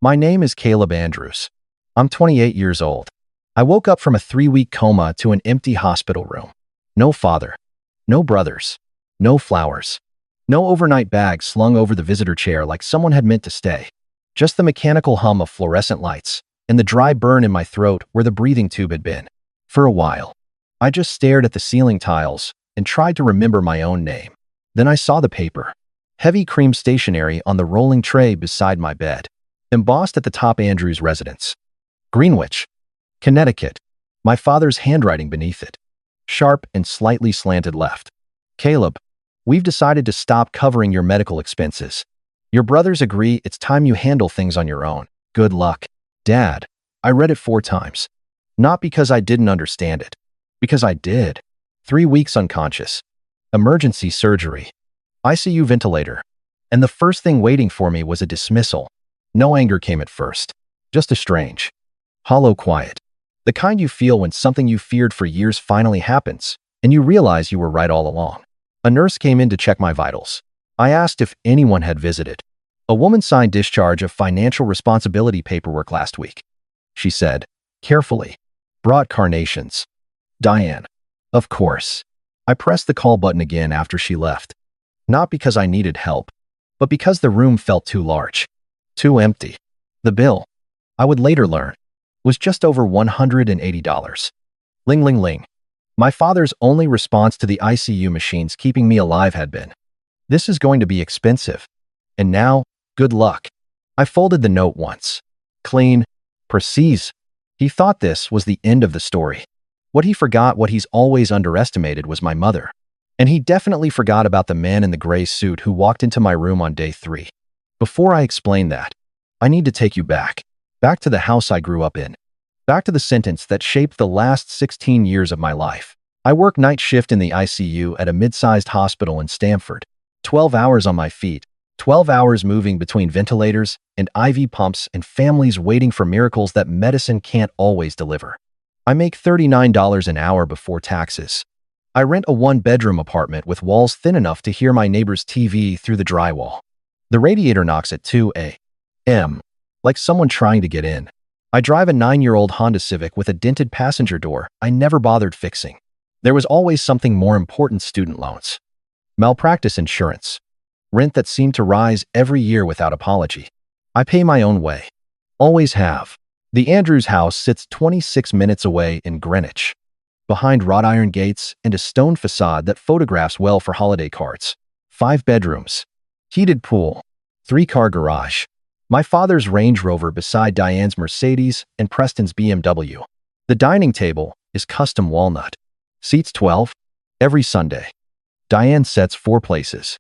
My name is Caleb Andrews. I'm 28 years old. I woke up from a 3-week coma to an empty hospital room. No father. No brothers. No flowers. No overnight bag slung over the visitor chair like someone had meant to stay. Just the mechanical hum of fluorescent lights and the dry burn in my throat where the breathing tube had been. For a while, I just stared at the ceiling tiles and tried to remember my own name. Then I saw the paper. Heavy cream stationery on the rolling tray beside my bed. Embossed at the top, Andrews residence. Greenwich, Connecticut. My father's handwriting beneath it. Sharp and slightly slanted left. Caleb, we've decided to stop covering your medical expenses. Your brothers agree it's time you handle things on your own. Good luck. Dad. I read it 4 times. Not because I didn't understand it. Because I did. 3 weeks unconscious. Emergency surgery. ICU ventilator. And the first thing waiting for me was a dismissal. No anger came at first. Just a strange, hollow quiet. The kind you feel when something you feared for years finally happens, and you realize you were right all along. A nurse came in to check my vitals. I asked if anyone had visited. A woman signed discharge of financial responsibility paperwork last week. She said, carefully, brought carnations. Diane. Of course. I pressed the call button again after she left. Not because I needed help, but because the room felt too large. Too empty. The bill, I would later learn, was just over $180. Ling ling ling. My father's only response to the ICU machines keeping me alive had been, "This is going to be expensive. And now, good luck." I folded the note once. Clean. Precise. He thought this was the end of the story. What he forgot, what he's always underestimated, was my mother. And he definitely forgot about the man in the gray suit who walked into my room on day 3. Before I explain that, I need to take you back. Back to the house I grew up in. Back to the sentence that shaped the last 16 years of my life. I work night shift in the ICU at a mid-sized hospital in Stamford. 12 hours on my feet. 12 hours moving between ventilators and IV pumps and families waiting for miracles that medicine can't always deliver. I make $39 an hour before taxes. I rent a 1-bedroom apartment with walls thin enough to hear my neighbor's TV through the drywall. The radiator knocks at 2 a.m., like someone trying to get in. I drive a 9-year-old Honda Civic with a dented passenger door I never bothered fixing. There was always something more important: student loans, malpractice insurance, rent that seemed to rise every year without apology. I pay my own way. Always have. The Andrews house sits 26 minutes away in Greenwich, behind wrought iron gates and a stone facade that photographs well for holiday cards. 5 bedrooms. Heated pool. 3-car garage. My father's Range Rover beside Diane's Mercedes and Preston's BMW. The dining table is custom walnut. Seats 12. Every Sunday. Diane sets 4 places.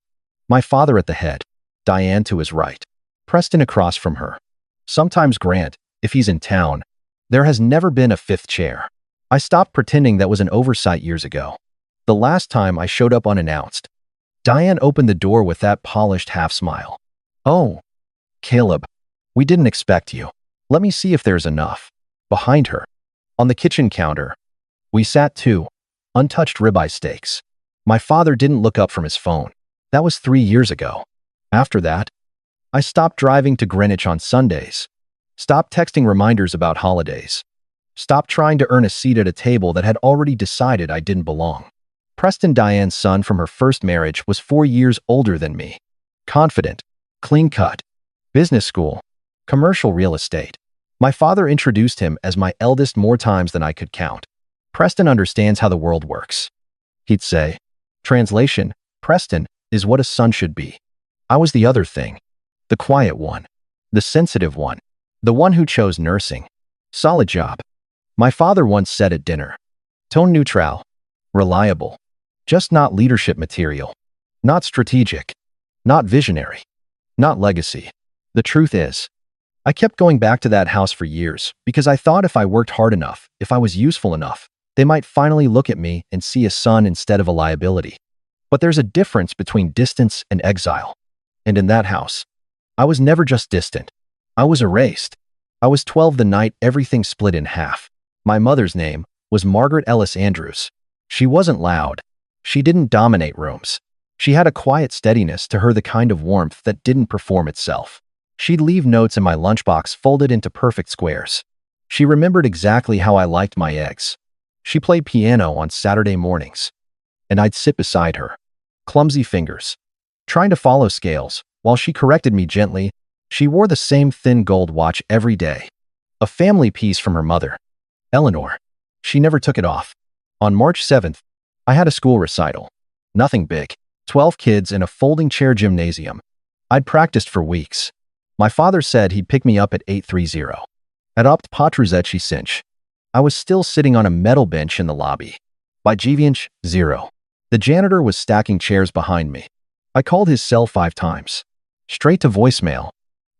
My father at the head. Diane to his right. Preston across from her. Sometimes Grant, if he's in town. There has never been a 5th chair. I stopped pretending that was an oversight years ago. The last time I showed up unannounced. Diane opened the door with that polished half-smile. "Oh, Caleb, we didn't expect you. Let me see if there's enough." Behind her, on the kitchen counter, we sat 2 untouched ribeye steaks. My father didn't look up from his phone. That was 3 years ago. After that, I stopped driving to Greenwich on Sundays. Stopped texting reminders about holidays. Stopped trying to earn a seat at a table that had already decided I didn't belong. Preston, Diane's son from her first marriage, was 4 years older than me. Confident, clean-cut, business school, commercial real estate. My father introduced him as my eldest more times than I could count. "Preston understands how the world works," he'd say. Translation: Preston is what a son should be. I was the other thing. The quiet one. The sensitive one. The one who chose nursing. Solid job. My father once said at dinner. Tone neutral. Reliable. Just not leadership material. Not strategic. Not visionary. Not legacy. The truth is, I kept going back to that house for years because I thought if I worked hard enough, if I was useful enough, they might finally look at me and see a son instead of a liability. But there's a difference between distance and exile. And in that house, I was never just distant. I was erased. I was 12 the night everything split in half. My mother's name was Margaret Ellis Andrews. She wasn't loud. She didn't dominate rooms. She had a quiet steadiness to her, the kind of warmth that didn't perform itself. She'd leave notes in my lunchbox folded into perfect squares. She remembered exactly how I liked my eggs. She played piano on Saturday mornings, and I'd sit beside her, clumsy fingers, trying to follow scales, while she corrected me gently. She wore the same thin gold watch every day, a family piece from her mother, Eleanor. She never took it off. On March 7th, I had a school recital. Nothing big. 12 kids in a folding chair gymnasium. I'd practiced for weeks. My father said he'd pick me up at 8:30. At opt Patruzeci cinch. I was still sitting on a metal bench in the lobby. By Givianch, 0. The janitor was stacking chairs behind me. I called his cell 5 times. Straight to voicemail.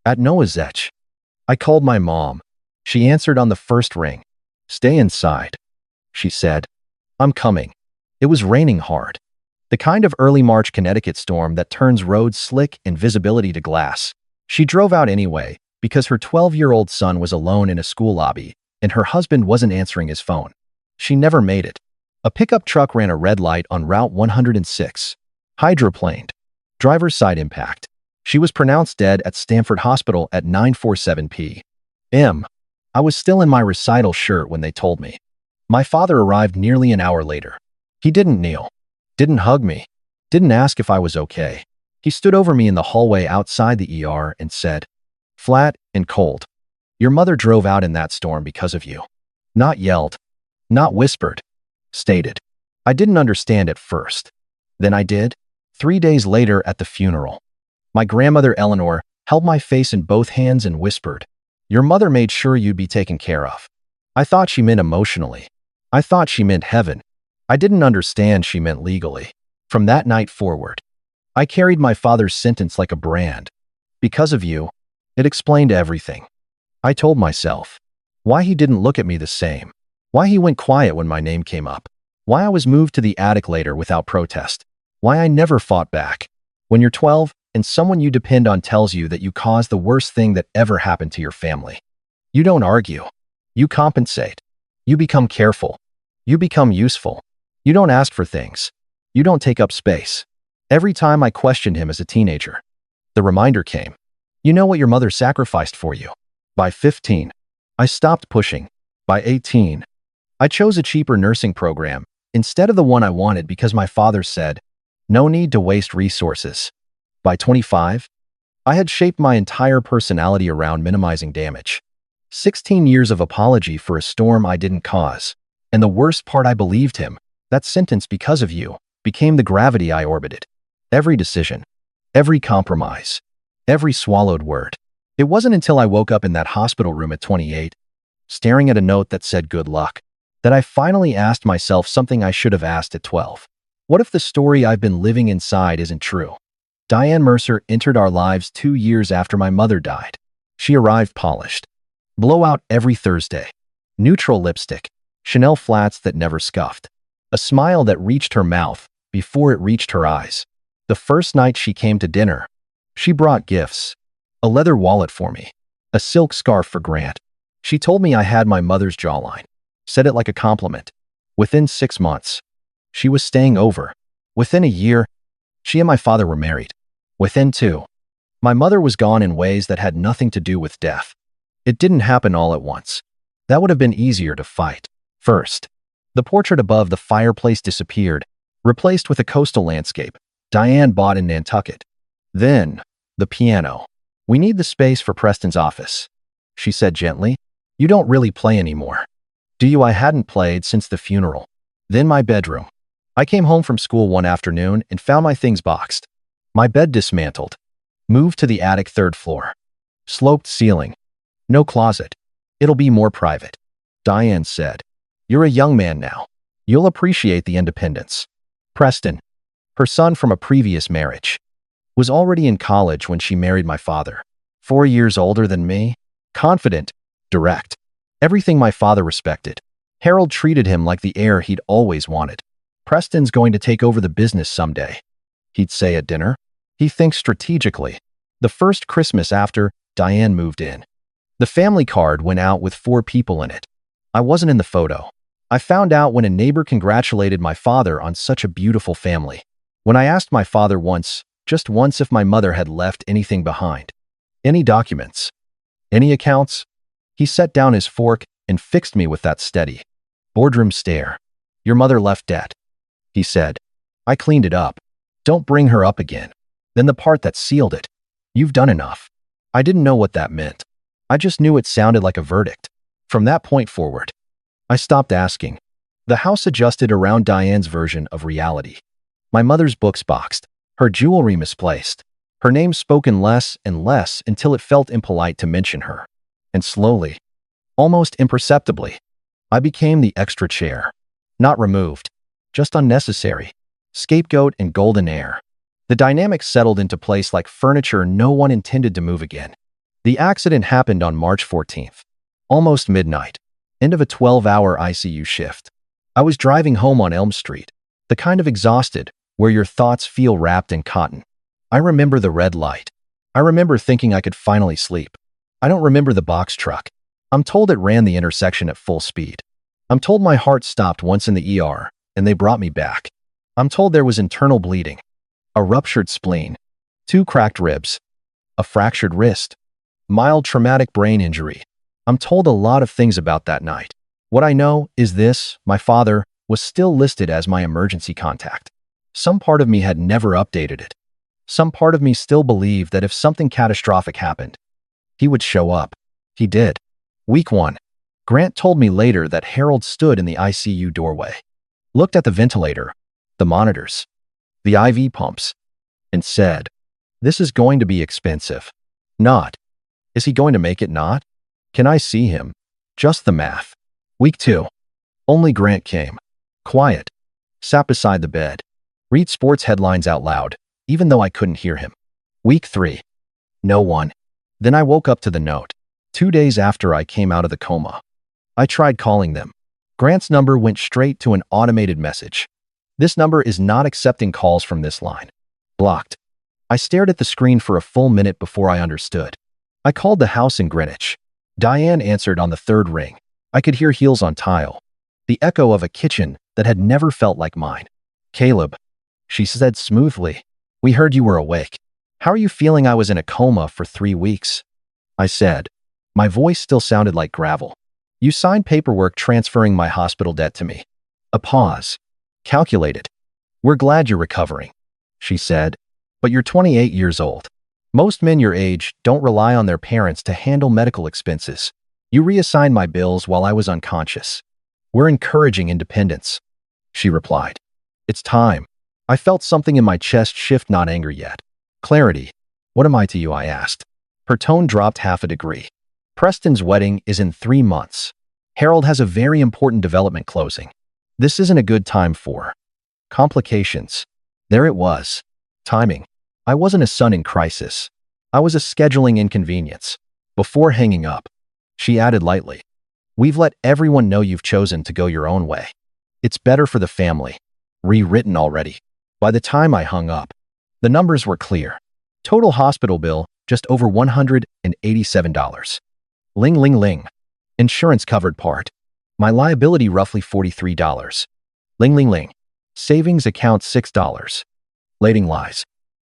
At Noazech. I called my mom. She answered on the first ring. Stay inside, she said. I'm coming. It was raining hard. The kind of early March Connecticut storm that turns roads slick and visibility to glass. She drove out anyway because her 12-year-old son was alone in a school lobby and her husband wasn't answering his phone. She never made it. A pickup truck ran a red light on Route 106. Hydroplaned. Driver's side impact. She was pronounced dead at Stanford Hospital at 9:47 p.m. I was still in my recital shirt when they told me. My father arrived nearly an hour later. He didn't kneel, didn't hug me, didn't ask if I was okay. He stood over me in the hallway outside the ER and said, flat and cold, your mother drove out in that storm because of you. Not yelled, not whispered, stated. I didn't understand at first. Then I did. 3 days later at the funeral, my grandmother Eleanor held my face in both hands and whispered, your mother made sure you'd be taken care of. I thought she meant emotionally. I thought she meant heaven. I didn't understand she meant legally. From that night forward, I carried my father's sentence like a brand. Because of you, it explained everything. I told myself why he didn't look at me the same, why he went quiet when my name came up, why I was moved to the attic later without protest, why I never fought back. When you're 12 and someone you depend on tells you that you caused the worst thing that ever happened to your family, you don't argue. You compensate. You become careful. You become useful. You don't ask for things. You don't take up space. Every time I questioned him as a teenager, the reminder came. You know what your mother sacrificed for you. By 15, I stopped pushing. By 18, I chose a cheaper nursing program instead of the one I wanted because my father said, no need to waste resources. By 25, I had shaped my entire personality around minimizing damage. 16 years of apology for a storm I didn't cause. And the worst part, I believed him. That sentence, because of you, became the gravity I orbited. Every decision, every compromise, every swallowed word. It wasn't until I woke up in that hospital room at 28, staring at a note that said good luck, that I finally asked myself something I should have asked at 12. What if the story I've been living inside isn't true? Diane Mercer entered our lives 2 years after my mother died. She arrived polished. Blowout every Thursday. Neutral lipstick. Chanel flats that never scuffed. A smile that reached her mouth before it reached her eyes. The first night she came to dinner, she brought gifts. A leather wallet for me. A silk scarf for Grant. She told me I had my mother's jawline. Said it like a compliment. Within 6 months, she was staying over. Within a year, she and my father were married. Within 2, my mother was gone in ways that had nothing to do with death. It didn't happen all at once. That would have been easier to fight. First, the portrait above the fireplace disappeared, replaced with a coastal landscape Diane bought in Nantucket. Then, the piano. We need the space for Preston's office, she said gently. You don't really play anymore. Do you? I hadn't played since the funeral. Then my bedroom. I came home from school one afternoon and found my things boxed. My bed dismantled. Moved to the attic 3rd floor. Sloped ceiling. No closet. It'll be more private. Diane said, you're a young man now. You'll appreciate the independence. Preston, her son from a previous marriage, was already in college when she married my father. 4 years older than me. Confident. Direct. Everything my father respected. Harold treated him like the heir he'd always wanted. Preston's going to take over the business someday, he'd say at dinner. He thinks strategically. The first Christmas after Diane moved in, the family card went out with 4 people in it. I wasn't in the photo. I found out when a neighbor congratulated my father on such a beautiful family. When I asked my father once, just once, if my mother had left anything behind, Any documents? Any accounts? He set down his fork and fixed me with that steady, boardroom stare. Your mother left debt, he said. I cleaned it up. Don't bring her up again. Then the part that sealed it. You've done enough. I didn't know what that meant. I just knew it sounded like a verdict. From that point forward, I stopped asking. The house adjusted around Diane's version of reality. My mother's books boxed, her jewelry misplaced, her name spoken less and less until it felt impolite to mention her. And slowly, almost imperceptibly, I became the extra chair. Not removed, just unnecessary. Scapegoat and golden heir. The dynamic settled into place like furniture no one intended to move again. The accident happened on March 14th, almost midnight, end of a 12-hour ICU shift. I was driving home on Elm Street, the kind of exhausted where your thoughts feel wrapped in cotton. I remember the red light. I remember thinking I could finally sleep. I don't remember the box truck. I'm told it ran the intersection at full speed. I'm told my heart stopped once in the ER, and they brought me back. I'm told there was internal bleeding, a ruptured spleen, 2 cracked ribs, a fractured wrist, mild traumatic brain injury. I'm told a lot of things about that night. What I know is this: my father was still listed as my emergency contact. Some part of me had never updated it. Some part of me still believed that if something catastrophic happened, he would show up. He did. Week 1. Grant told me later that Harold stood in the ICU doorway, looked at the ventilator, the monitors, the IV pumps, and said, "This is going to be expensive." Not, "Is he going to make it?" Not, "Can I see him?" Just the math. Week 2. Only Grant came. Quiet. Sat beside the bed. Read sports headlines out loud, even though I couldn't hear him. Week 3. No one. Then I woke up to the note. 2 days after I came out of the coma. I tried calling them. Grant's number went straight to an automated message. This number is not accepting calls from this line. Blocked. I stared at the screen for a full minute before I understood. I called the house in Greenwich. Diane answered on the 3rd ring. I could hear heels on tile. The echo of a kitchen that had never felt like mine. "Caleb," she said smoothly, "we heard you were awake. How are you feeling?" "I was in a coma for 3 weeks. I said. My voice still sounded like gravel. "You signed paperwork transferring my hospital debt to me." A pause. Calculated. "We're glad you're recovering," she said, "but you're 28 years old. Most men your age don't rely on their parents to handle medical expenses. You reassigned my bills while I was unconscious. We're encouraging independence." She replied. "It's time." I felt something in my chest shift, not anger yet. Clarity. "What am I to you?" I asked. Her tone dropped half a degree. "Preston's wedding is in 3 months. Harold has a very important development closing. This isn't a good time for complications." There it was. Timing. I wasn't a son in crisis. I was a scheduling inconvenience. Before hanging up, she added lightly, "We've let everyone know you've chosen to go your own way. It's better for the family." Rewritten already. By the time I hung up, the numbers were clear. Total hospital bill, just over $187. Ling ling ling. Insurance covered part. My liability roughly $43. Ling ling ling. Savings account $6. Lading lies.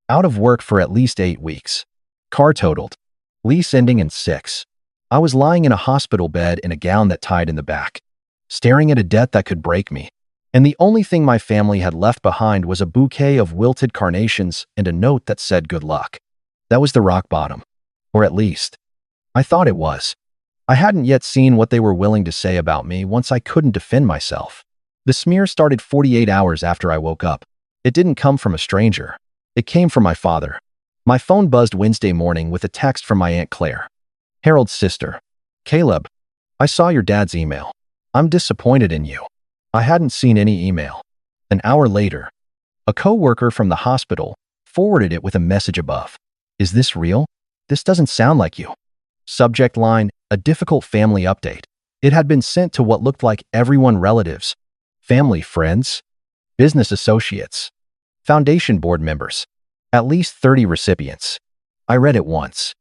Out of work for at least 8 weeks. Car totaled. Lease ending in 6. I was lying in a hospital bed in a gown that tied in the back, staring at a debt that could break me. And the only thing my family had left behind was a bouquet of wilted carnations and a note that said good luck. That was the rock bottom. Or at least, I thought it was. I hadn't yet seen what they were willing to say about me once I couldn't defend myself. The smear started 48 hours after I woke up. It didn't come from a stranger. It came from my father. My phone buzzed Wednesday morning with a text from my Aunt Claire, Harold's sister. "Caleb, I saw your dad's email. I'm disappointed in you." I hadn't seen any email. An hour later, a co-worker from the hospital forwarded it with a message above. "Is this real? This doesn't sound like you." Subject line, "A difficult family update." It had been sent to what looked like everyone: relatives, family, friends, business associates, foundation board members, at least 30 recipients. I read it once,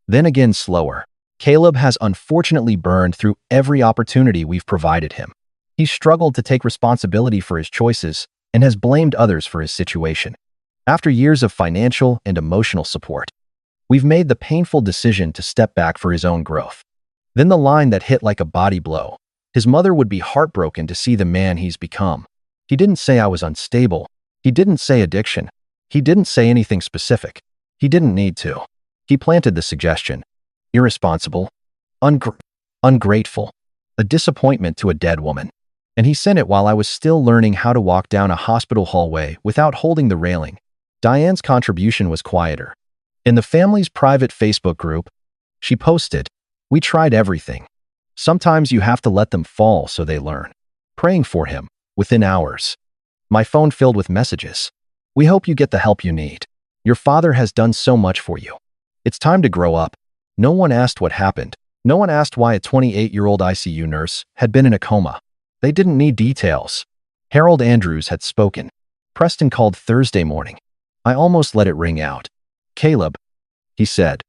then again slower. "Caleb has unfortunately burned through every opportunity we've provided him. He's struggled to take responsibility for his choices and has blamed others for his situation. After years of financial and emotional support, We've made the painful decision to step back for his own growth. Then the line that hit like a body blow. His mother would be heartbroken to see the man he's become. He didn't say I was unstable. He didn't say addiction. He didn't say anything specific. He didn't need to. He planted the suggestion. Irresponsible. Ungrateful. A disappointment to a dead woman. And he sent it while I was still learning how to walk down a hospital hallway without holding the railing. Diane's contribution was quieter. In the family's private Facebook group, she posted, "We tried everything. Sometimes you have to let them fall so they learn." Praying for him, within hours. My phone filled with messages. "We hope you get the help you need. Your father has done so much for you. It's time to grow up." No one asked what happened. No one asked why a 28-year-old ICU nurse had been in a coma. They didn't need details. Harold Andrews had spoken. Preston called Thursday morning. I almost let it ring out. "Caleb," he said.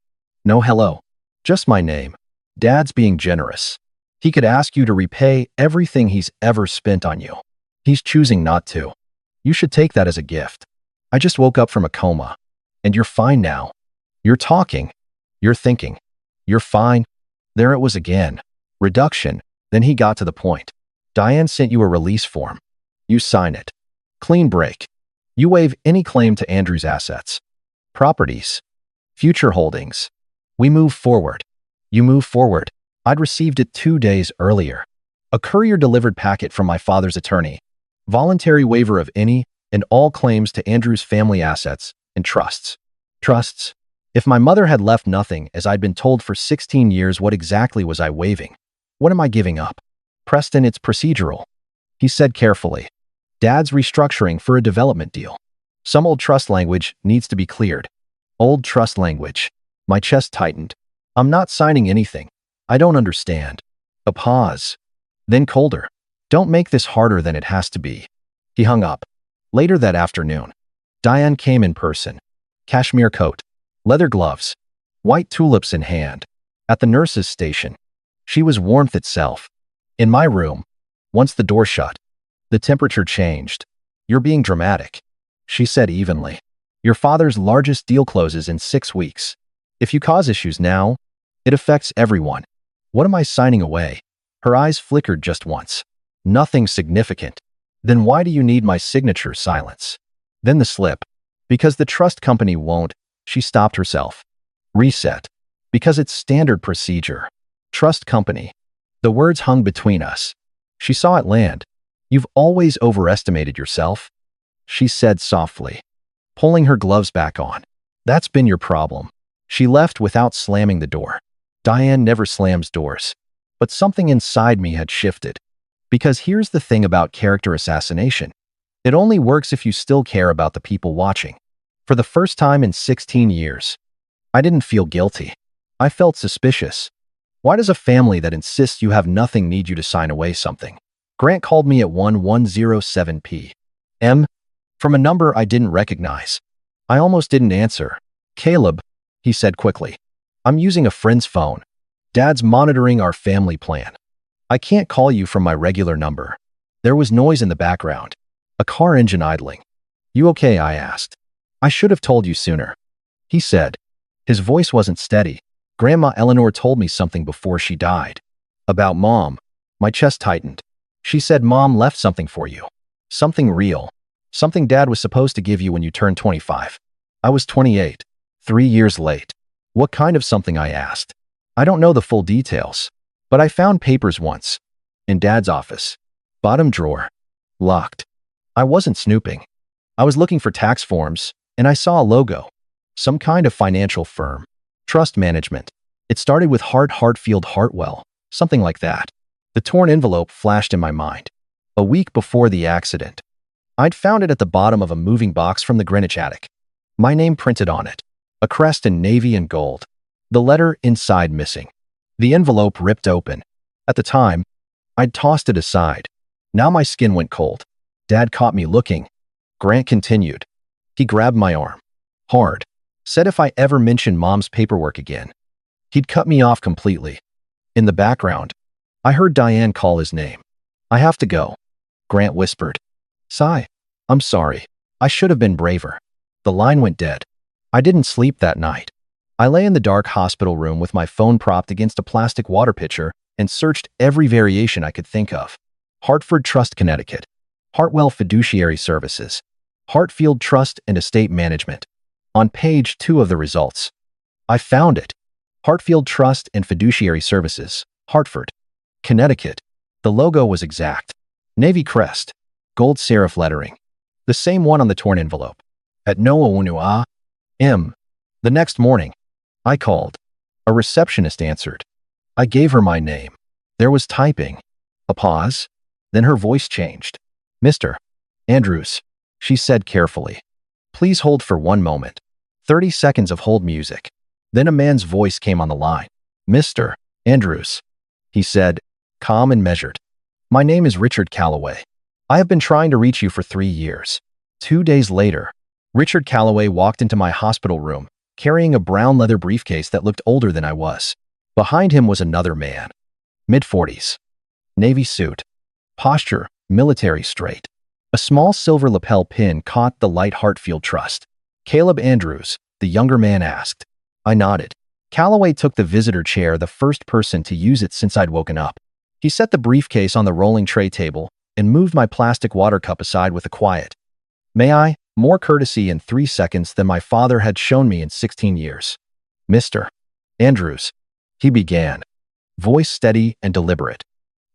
"No hello. Just my name. Dad's being generous. He could ask you to repay everything he's ever spent on you. He's choosing not to. You should take that as a gift. I just woke up from a coma. And you're fine now. You're talking. You're thinking. You're fine." There it was again. Reduction. Then he got to the point. "Diane sent you a release form. You sign it. Clean break. You waive any claim to Andrew's assets. Properties. Future holdings. We move forward." You move forward. I'd received it 2 days earlier. A courier-delivered packet from my father's attorney. Voluntary waiver of any and all claims to Andrew's family assets and trusts. Trusts. If my mother had left nothing, as I'd been told for 16 years, what exactly was I waiving? What am I giving up? "Preston, it's procedural," he said carefully. "Dad's restructuring for a development deal. Some old trust language needs to be cleared." Old trust language. My chest tightened. "I'm not signing anything. I don't understand." A pause. Then colder. "Don't make this harder than it has to be." He hung up. Later that afternoon, Diane came in person. Cashmere coat. Leather gloves. White tulips in hand. At the nurse's station. She was warmth itself. In my room, once the door shut, the temperature changed. "You're being dramatic," she said evenly. "Your father's largest deal closes in 6 weeks. If you cause issues now, it affects everyone. What am I signing away?" Her eyes flickered just once. "Nothing significant." "Then why do you need my signature?" Silence. Then the slip. "Because the trust company won't." She stopped herself. "Reset. Because it's standard procedure. Trust company." The words hung between us. She saw it land. "You've always overestimated yourself," she said softly, pulling her gloves back on. "That's been your problem." She left without slamming the door. Diane never slams doors. But something inside me had shifted. Because here's the thing about character assassination. It only works if you still care about the people watching. For the first time in 16 years, I didn't feel guilty. I felt suspicious. Why does a family that insists you have nothing need you to sign away something? Grant called me at 1107 p.m. from a number I didn't recognize. I almost didn't answer. "Caleb," he said quickly. "I'm using a friend's phone. Dad's monitoring our family plan. I can't call you from my regular number." There was noise in the background. A car engine idling. "You okay?" I asked. "I should have told you sooner," he said. His voice wasn't steady. "Grandma Eleanor told me something before she died." "About Mom?" My chest tightened. "She said Mom left something for you. Something real. Something Dad was supposed to give you when you turned 25. I was 28. 3 years late." "What kind of something?" I asked. "I don't know the full details, but I found papers once. In Dad's office. Bottom drawer. Locked. I wasn't snooping. I was looking for tax forms, and I saw a logo. Some kind of financial firm. Trust management. It started with Hartfield Hartwell. Something like that." The torn envelope flashed in my mind. A week before the accident. I'd found it at the bottom of a moving box from the Greenwich attic. My name printed on it. A crest in navy and gold. The letter inside missing. The envelope ripped open. At the time, I'd tossed it aside. Now my skin went cold. Dad caught me looking. Grant continued. He grabbed my arm. Hard. Said if I ever mentioned Mom's paperwork again, he'd cut me off completely. In the background, I heard Diane call his name. "I have to go," Grant whispered. "Sigh. I'm sorry. I should have been braver." The line went dead. I didn't sleep that night. I lay in the dark hospital room with my phone propped against a plastic water pitcher and searched every variation I could think of. Hartford Trust, Connecticut. Hartwell Fiduciary Services. Hartfield Trust and Estate Management. On page 2 of the results, I found it. Hartfield Trust and Fiduciary Services, Hartford, Connecticut. The logo was exact. Navy crest, gold serif lettering. The same one on the torn envelope. At Noa M. The next morning, I called. A receptionist answered. I gave her my name. There was typing. A pause. Then her voice changed. Mr. Andrews, she said carefully. Please hold for 1 moment. 30 seconds of hold music. Then a man's voice came on the line. Mr. Andrews, he said, calm and measured. My name is Richard Calloway. I have been trying to reach you for 3 years. 2 days later, Richard Calloway walked into my hospital room, carrying a brown leather briefcase that looked older than I was. Behind him was another man. Mid-40s. Navy suit. Posture, military straight. A small silver lapel pin caught the light Hartfield Trust. Caleb Andrews, the younger man asked. I nodded. Calloway took the visitor chair, the first person to use it since I'd woken up. He set the briefcase on the rolling tray table and moved my plastic water cup aside with a quiet, "May I?" more courtesy in 3 seconds than my father had shown me in 16 years. Mr. Andrews, he began, voice steady and deliberate.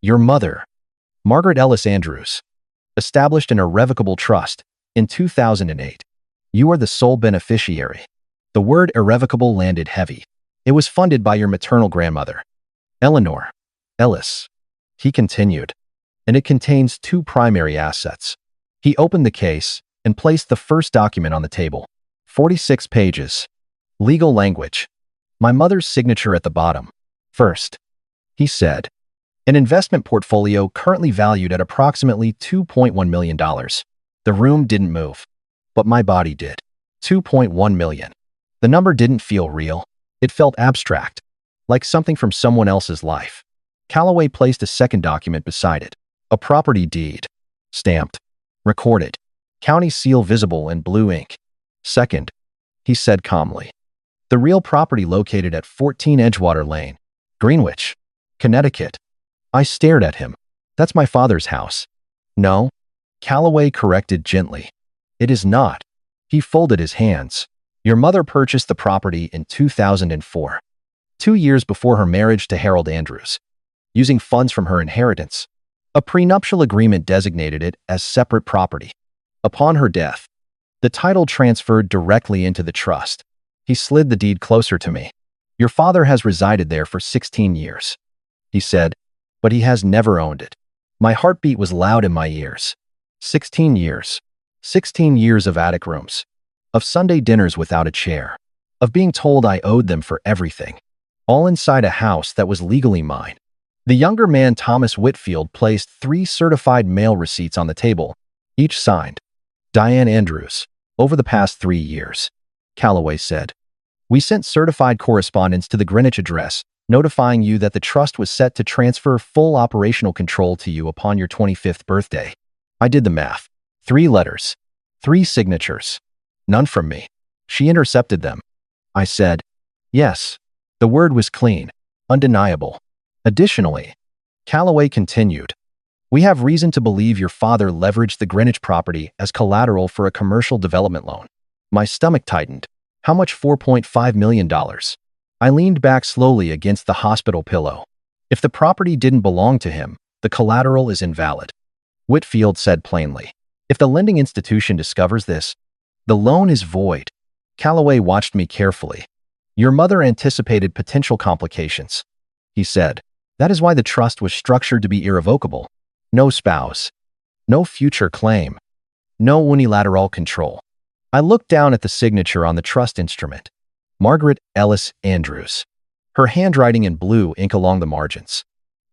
Your mother, Margaret Ellis Andrews, established an irrevocable trust in 2008. You are the sole beneficiary. The word irrevocable landed heavy. It was funded by your maternal grandmother, Eleanor Ellis. He continued, and it contains 2 primary assets. He opened the case and placed the first document on the table. 46 pages. Legal language. My mother's signature at the bottom. First, he said, an investment portfolio currently valued at approximately $2.1 million. The room didn't move, but my body did. 2.1 million. The number didn't feel real. It felt abstract, like something from someone else's life. Calloway placed a second document beside it. A property deed. Stamped. Recorded. County seal visible in blue ink. Second, he said calmly. The real property located at 14 Edgewater Lane, Greenwich, Connecticut. I stared at him. That's my father's house. No, Calloway corrected gently. It is not. He folded his hands. Your mother purchased the property in 2004, 2 years before her marriage to Harold Andrews, using funds from her inheritance. A prenuptial agreement designated it as separate property. Upon her death, the title transferred directly into the trust. He slid the deed closer to me. Your father has resided there for 16 years, he said, but he has never owned it. My heartbeat was loud in my ears. 16 years. 16 years of attic rooms. Of Sunday dinners without a chair. Of being told I owed them for everything. All inside a house that was legally mine. The younger man, Thomas Whitfield, placed 3 certified mail receipts on the table, each signed. Diane Andrews. Over the past 3 years, Calloway said, we sent certified correspondence to the Greenwich address, notifying you that the trust was set to transfer full operational control to you upon your 25th birthday. I did the math. 3 letters. 3 signatures. None from me. She intercepted them. I said, yes. The word was clean. Undeniable. Additionally, Calloway continued, we have reason to believe your father leveraged the Greenwich property as collateral for a commercial development loan. My stomach tightened. How much? $4.5 million. I leaned back slowly against the hospital pillow. If the property didn't belong to him, the collateral is invalid. Whitfield said plainly. If the lending institution discovers this, the loan is void. Calloway watched me carefully. Your mother anticipated potential complications, he said. That is why the trust was structured to be irrevocable. No spouse. No future claim. No unilateral control. I looked down at the signature on the trust instrument. Margaret Ellis Andrews. Her handwriting in blue ink along the margins.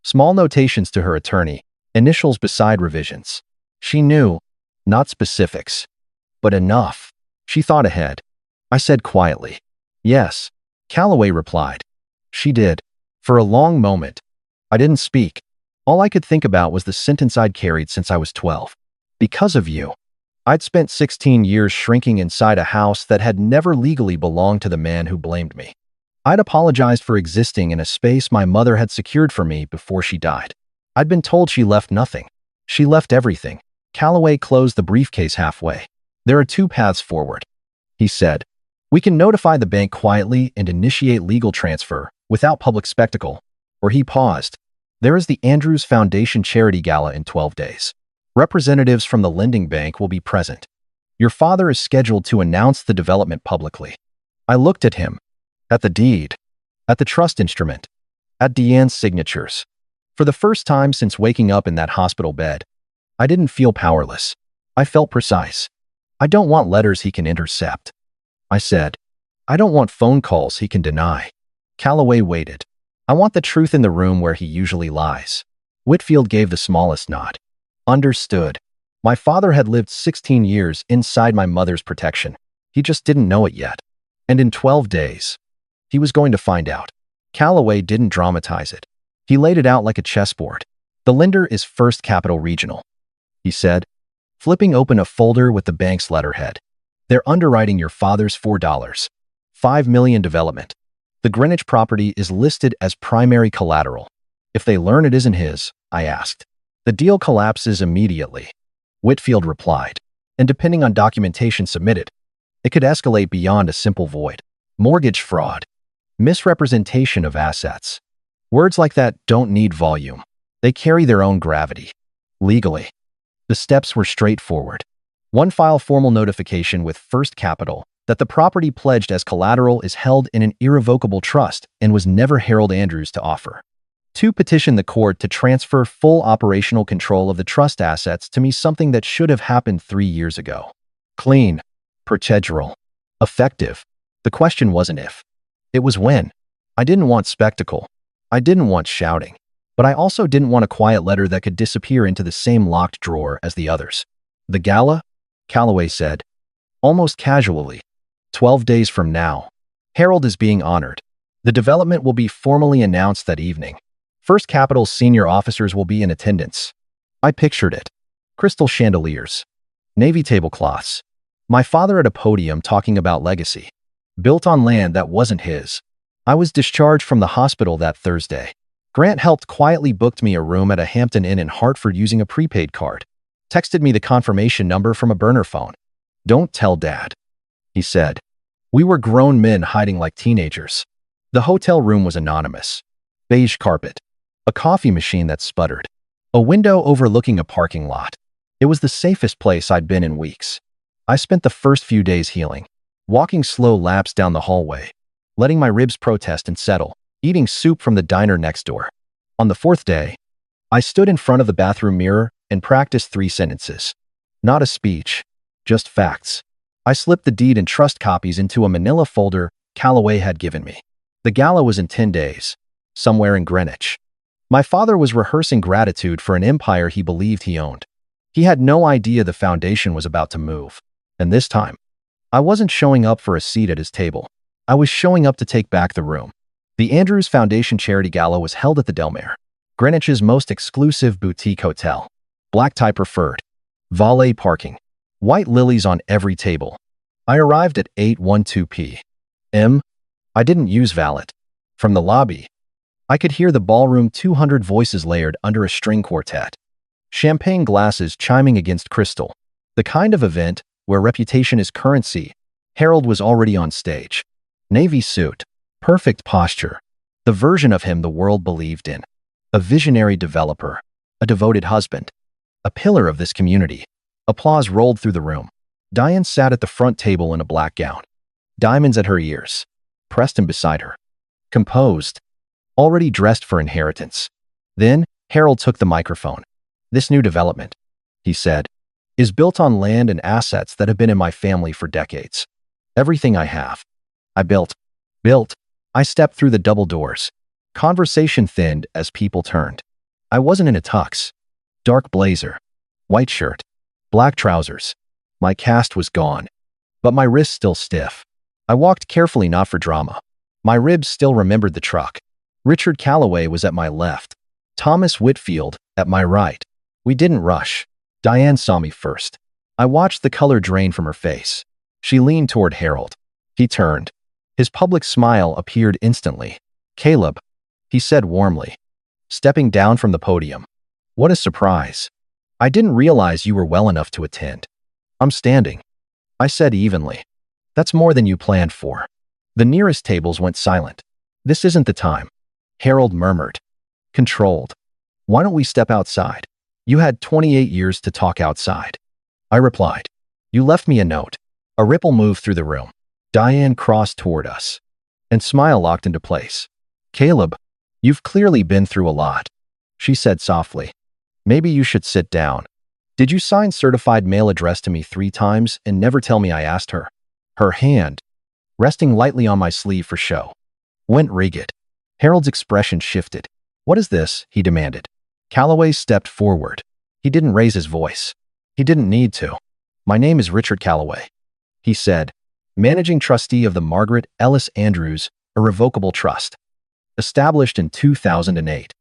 Small notations to her attorney, initials beside revisions. She knew, not specifics, but enough. She thought ahead. I said quietly, yes. Calloway replied. She did. For a long moment, I didn't speak. All I could think about was the sentence I'd carried since I was 12. Because of you. I'd spent 16 years shrinking inside a house that had never legally belonged to the man who blamed me. I'd apologized for existing in a space my mother had secured for me before she died. I'd been told she left nothing. She left everything. Calloway closed the briefcase halfway. There are two paths forward, he said. We can notify the bank quietly and initiate legal transfer without public spectacle. Or he paused. There is the Andrews Foundation Charity Gala in 12 days. Representatives from the lending bank will be present. Your father is scheduled to announce the development publicly. I looked at him, at the deed, at the trust instrument, at Deanne's signatures. For the first time since waking up in that hospital bed, I didn't feel powerless. I felt precise. I don't want letters he can intercept, I said. I don't want phone calls he can deny. Calloway waited. I want the truth in the room where he usually lies. Whitfield gave the smallest nod. Understood. My father had lived 16 years inside my mother's protection. He just didn't know it yet. And in 12 days, he was going to find out. Calloway didn't dramatize it. He laid it out like a chessboard. The lender is First Capital Regional, he said, flipping open a folder with the bank's letterhead. They're underwriting your father's $4.5 million development. The Greenwich property is listed as primary collateral. If they learn it isn't his, I asked, the deal collapses immediately. Whitfield replied, and depending on documentation submitted, it could escalate beyond a simple void. Mortgage fraud. Misrepresentation of assets. Words like that don't need volume. They carry their own gravity. Legally, the steps were straightforward. One, file formal notification with First Capital that the property pledged as collateral is held in an irrevocable trust and was never Harold Andrews to offer. 2, petition the court to transfer full operational control of the trust assets to me, something that should have happened 3 years ago. Clean, procedural, effective. The question wasn't if. It was when. I didn't want spectacle. I didn't want shouting. But I also didn't want a quiet letter that could disappear into the same locked drawer as the others. The gala? Calloway said, almost casually. 12 days from now. Harold is being honored. The development will be formally announced that evening. First Capital's senior officers will be in attendance. I pictured it. Crystal chandeliers. Navy tablecloths. My father at a podium talking about legacy. Built on land that wasn't his. I was discharged from the hospital that Thursday. Grant helped quietly booked me a room at a Hampton Inn in Hartford using a prepaid card. Texted me the confirmation number from a burner phone. Don't tell Dad, he said. We were grown men hiding like teenagers. The hotel room was anonymous. Beige carpet. A coffee machine that sputtered. A window overlooking a parking lot. It was the safest place I'd been in weeks. I spent the first few days healing, walking slow laps down the hallway, letting my ribs protest and settle, eating soup from the diner next door. On the 4th day, I stood in front of the bathroom mirror and practiced 3 sentences. Not a speech, just facts. I slipped the deed and trust copies into a manila folder Calloway had given me. The gala was in 10 days, somewhere in Greenwich. My father was rehearsing gratitude for an empire he believed he owned. He had no idea the foundation was about to move. And this time, I wasn't showing up for a seat at his table. I was showing up to take back the room. The Andrews Foundation Charity Gala was held at the Delmare, Greenwich's most exclusive boutique hotel. Black tie preferred. Valet parking. White lilies on every table. I arrived at 8:12 p.m. I didn't use valet. From the lobby, I could hear the ballroom 200 voices layered under a string quartet. Champagne glasses chiming against crystal. The kind of event where reputation is currency. Harold was already on stage. Navy suit. Perfect posture. The version of him the world believed in. A visionary developer. A devoted husband. A pillar of this community. Applause rolled through the room. Diane sat at the front table in a black gown. Diamonds at her ears. Preston beside her. Composed. Already dressed for inheritance. Then, Harold took the microphone. This new development, he said, is built on land and assets that have been in my family for decades. Everything I have. I built. I stepped through the double doors. Conversation thinned as people turned. I wasn't in a tux. Dark blazer. White shirt. Black trousers. My cast was gone. But my wrists still stiff. I walked carefully, not for drama. My ribs still remembered the truck. Richard Calloway was at my left. Thomas Whitfield at my right. We didn't rush. Diane saw me first. I watched the color drain from her face. She leaned toward Harold. He turned. His public smile appeared instantly. "Caleb," he said warmly, stepping down from the podium. "What a surprise. I didn't realize you were well enough to attend." "I'm standing," I said evenly. "That's more than you planned for." The nearest tables went silent. "This isn't the time," Harold murmured. Controlled. "Why don't we step outside? You had 28 years to talk outside." I replied. "You left me a note." A ripple moved through the room. Diane crossed toward us, and smile locked into place. "Caleb, you've clearly been through a lot," she said softly. "Maybe you should sit down. Did you sign certified mail address to me 3 times and never tell me?" I asked her. Her hand, resting lightly on my sleeve for show, went rigid. Harold's expression shifted. "What is this?" he demanded. Calloway stepped forward. He didn't raise his voice. He didn't need to. "My name is Richard Calloway," he said, managing trustee of the Margaret Ellis Andrews Irrevocable Trust, established in 2008.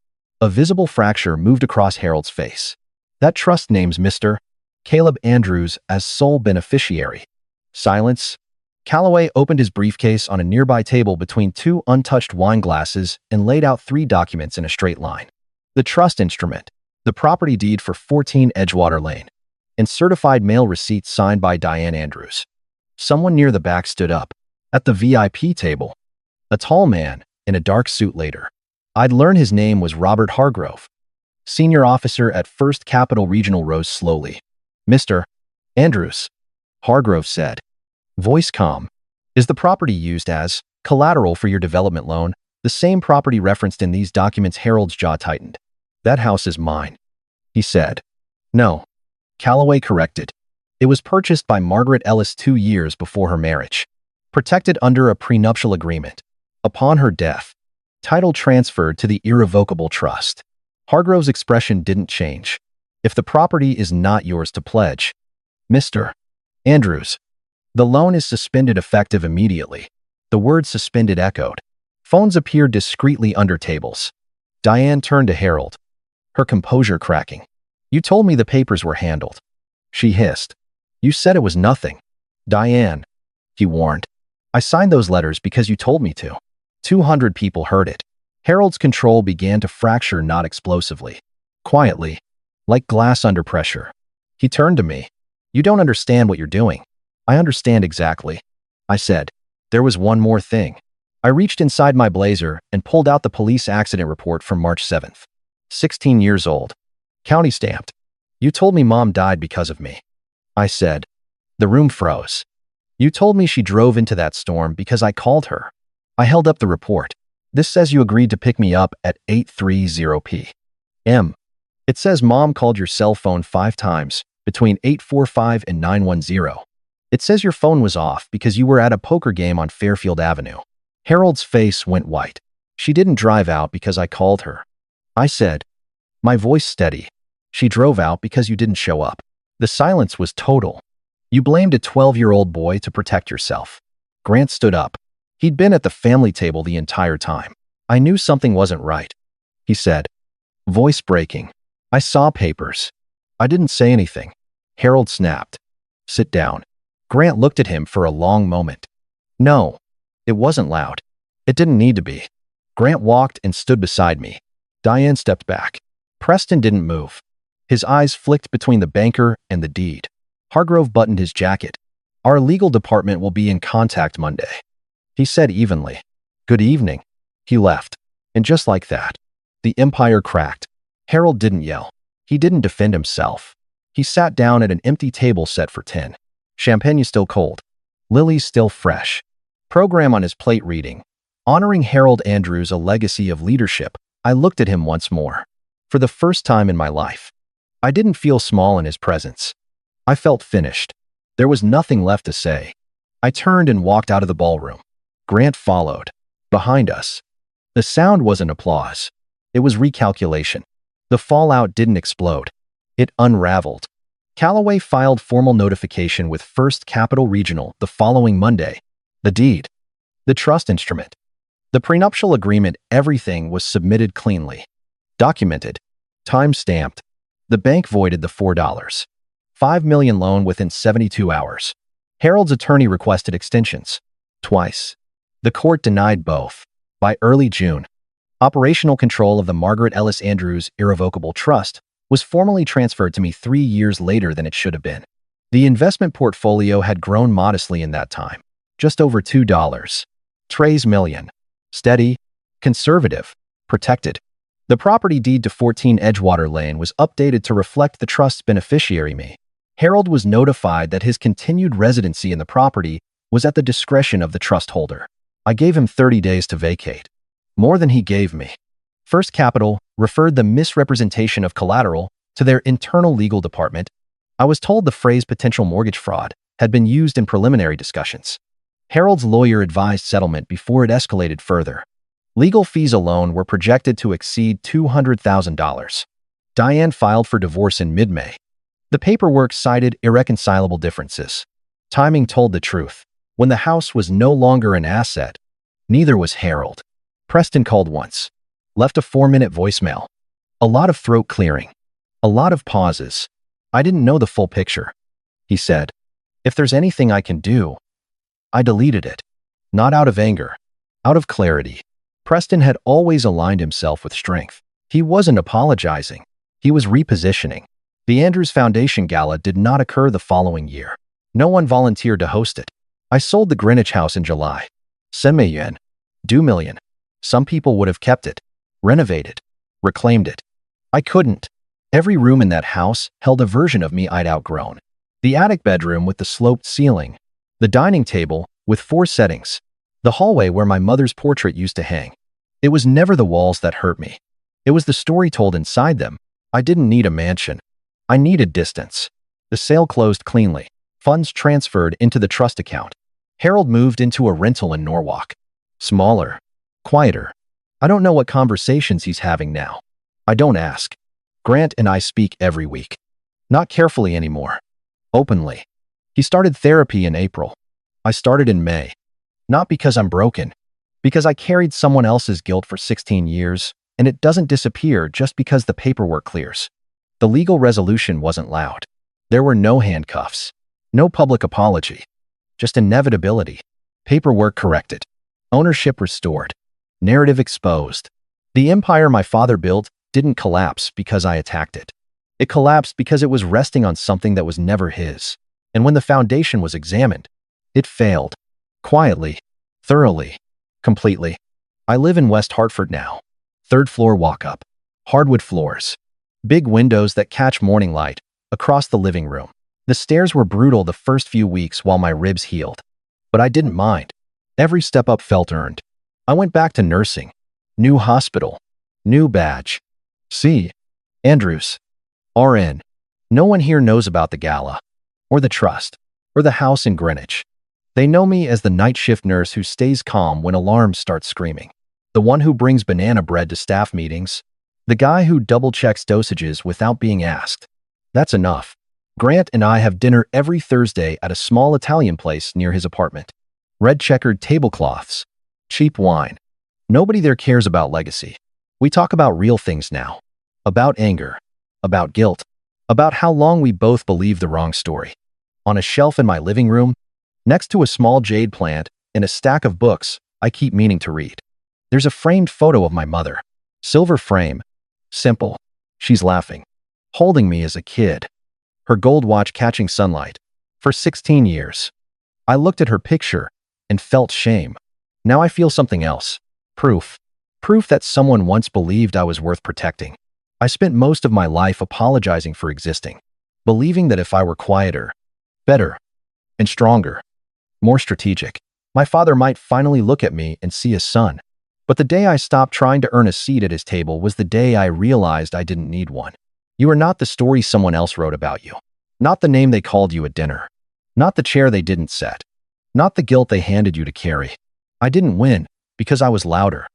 A visible fracture moved across Harold's face. "That trust names Mr. Caleb Andrews as sole beneficiary." Silence. Calloway opened his briefcase on a nearby table between 2 untouched wine glasses and laid out 3 documents in a straight line. The trust instrument, the property deed for 14 Edgewater Lane, and certified mail receipts signed by Diane Andrews. Someone near the back stood up. At the VIP table, a tall man in a dark suit later. I'd learned his name was Robert Hargrove. Senior officer at First Capital Regional rose slowly. "Mr. Andrews," Hargrove said, voice calm, "is the property used as collateral for your development loan, the same property referenced in these documents?" Harold's jaw tightened. "That house is mine," he said. "No," Calloway corrected. "It was purchased by Margaret Ellis 2 years before her marriage, protected under a prenuptial agreement. Upon her death, title transferred to the Irrevocable Trust." Hargrove's expression didn't change. "If the property is not yours to pledge, Mr. Andrews, the loan is suspended effective immediately." The word suspended echoed. Phones appeared discreetly under tables. Diane turned to Harold, her composure cracking. "You told me the papers were handled," she hissed. "You said it was nothing." "Diane," he warned, "I signed those letters because you told me to." 200 people heard it. Harold's control began to fracture, not explosively, quietly, like glass under pressure. He turned to me. "You don't understand what you're doing." "I understand exactly," I said. "There was one more thing." I reached inside my blazer and pulled out the police accident report from March 7th. 16 years old. County stamped. "You told me Mom died because of me," I said. The room froze. "You told me she drove into that storm because I called her." I held up the report. "This says you agreed to pick me up at 8:30 p.m. It says Mom called your cell phone 5 times between 8:45 and 9:10. It says your phone was off because you were at a poker game on Fairfield Avenue." Harold's face went white. "She didn't drive out because I called her," I said, my voice steady. "She drove out because you didn't show up." The silence was total. "You blamed a 12-year-old boy to protect yourself." Grant stood up. He'd been at the family table the entire time. "I knew something wasn't right," he said, voice breaking. "I saw papers." "I didn't say anything," Harold snapped. "Sit down." Grant looked at him for a long moment. "No." It wasn't loud. It didn't need to be. Grant walked and stood beside me. Diane stepped back. Preston didn't move. His eyes flicked between the banker and the deed. Hargrove buttoned his jacket. "Our legal department will be in contact Monday," he said evenly. "Good evening." He left. And just like that, the empire cracked. Harold didn't yell. He didn't defend himself. He sat down at an empty table set for 10. Champagne is still cold. Lilies still fresh. Program on his plate reading, "Honoring Harold Andrews, a legacy of leadership." I looked at him once more. For the first time in my life, I didn't feel small in his presence. I felt finished. There was nothing left to say. I turned and walked out of the ballroom. Grant followed. Behind us, the sound wasn't applause. It was recalculation. The fallout didn't explode. It unraveled. Calloway filed formal notification with First Capital Regional the following Monday. The deed, the trust instrument, the prenuptial agreement, everything was submitted cleanly. Documented. Time-stamped. The bank voided the $4.5 million loan within 72 hours. Harold's attorney requested extensions. Twice. The court denied both. By early June, operational control of the Margaret Ellis Andrews Irrevocable Trust was formally transferred to me 3 years later than it should have been. The investment portfolio had grown modestly in that time, just over $2 million. Steady, conservative, protected. The property deed to 14 Edgewater Lane was updated to reflect the trust's beneficiary me. Harold was notified that his continued residency in the property was at the discretion of the trust holder. I gave him 30 days to vacate. More than he gave me. First Capital referred the misrepresentation of collateral to their internal legal department. I was told the phrase potential mortgage fraud had been used in preliminary discussions. Harold's lawyer advised settlement before it escalated further. Legal fees alone were projected to exceed $200,000. Diane filed for divorce in mid-May. The paperwork cited irreconcilable differences. Timing told the truth. When the house was no longer an asset, neither was Harold. Preston called once. Left a 4-minute voicemail. A lot of throat clearing. A lot of pauses. I didn't know the full picture. He said, "If there's anything I can do." I deleted it. Not out of anger. Out of clarity. Preston had always aligned himself with strength. He wasn't apologizing. He was repositioning. The Andrews Foundation Gala did not occur the following year. No one volunteered to host it. I sold the Greenwich house in July. $1 million. Some people would have kept it, renovated, reclaimed it. I couldn't. Every room in that house held a version of me I'd outgrown. The attic bedroom with the sloped ceiling, the dining table with 4 settings, the hallway where my mother's portrait used to hang. It was never the walls that hurt me. It was the story told inside them. I didn't need a mansion. I needed distance. The sale closed cleanly. Funds transferred into the trust account. Harold moved into a rental in Norwalk. Smaller. Quieter. I don't know what conversations he's having now. I don't ask. Grant and I speak every week. Not carefully anymore. Openly. He started therapy in April. I started in May. Not because I'm broken. Because I carried someone else's guilt for 16 years, and it doesn't disappear just because the paperwork clears. The legal resolution wasn't loud. There were no handcuffs. No public apology. Just inevitability. Paperwork corrected. Ownership restored. Narrative exposed. The empire my father built didn't collapse because I attacked it. It collapsed because it was resting on something that was never his. And when the foundation was examined, it failed. Quietly. Thoroughly. Completely. I live in West Hartford now. 3rd floor walk-up. Hardwood floors. Big windows that catch morning light. Across the living room. The stairs were brutal the first few weeks while my ribs healed. But I didn't mind. Every step up felt earned. I went back to nursing. New hospital. New badge. C. Andrews. RN. No one here knows about the gala. Or the trust. Or the house in Greenwich. They know me as the night shift nurse who stays calm when alarms start screaming. The one who brings banana bread to staff meetings. The guy who double-checks dosages without being asked. That's enough. Grant and I have dinner every Thursday at a small Italian place near his apartment. Red checkered tablecloths. Cheap wine. Nobody there cares about legacy. We talk about real things now. About anger. About guilt. About how long we both believed the wrong story. On a shelf in my living room, next to a small jade plant and a stack of books I keep meaning to read, there's a framed photo of my mother. Silver frame. Simple. She's laughing. Holding me as a kid. Her gold watch catching sunlight. For 16 years. I looked at her picture and felt shame. Now I feel something else. Proof. Proof that someone once believed I was worth protecting. I spent most of my life apologizing for existing. Believing that if I were quieter, better, and stronger, more strategic, my father might finally look at me and see a son. But the day I stopped trying to earn a seat at his table was the day I realized I didn't need one. You are not the story someone else wrote about you. Not the name they called you at dinner. Not the chair they didn't set. Not the guilt they handed you to carry. I didn't win because I was louder.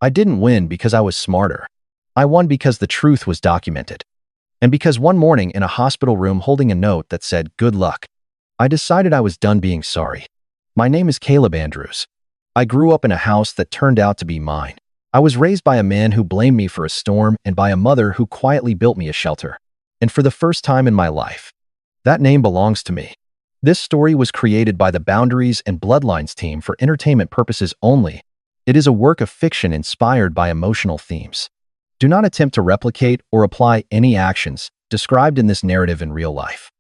I didn't win because I was smarter. I won because the truth was documented. And because one morning in a hospital room holding a note that said, "Good luck," I decided I was done being sorry. My name is Caleb Andrews. I grew up in a house that turned out to be mine. I was raised by a man who blamed me for a storm and by a mother who quietly built me a shelter. And for the first time in my life, that name belongs to me. This story was created by the Boundaries and Bloodlines team for entertainment purposes only. It is a work of fiction inspired by emotional themes. Do not attempt to replicate or apply any actions described in this narrative in real life.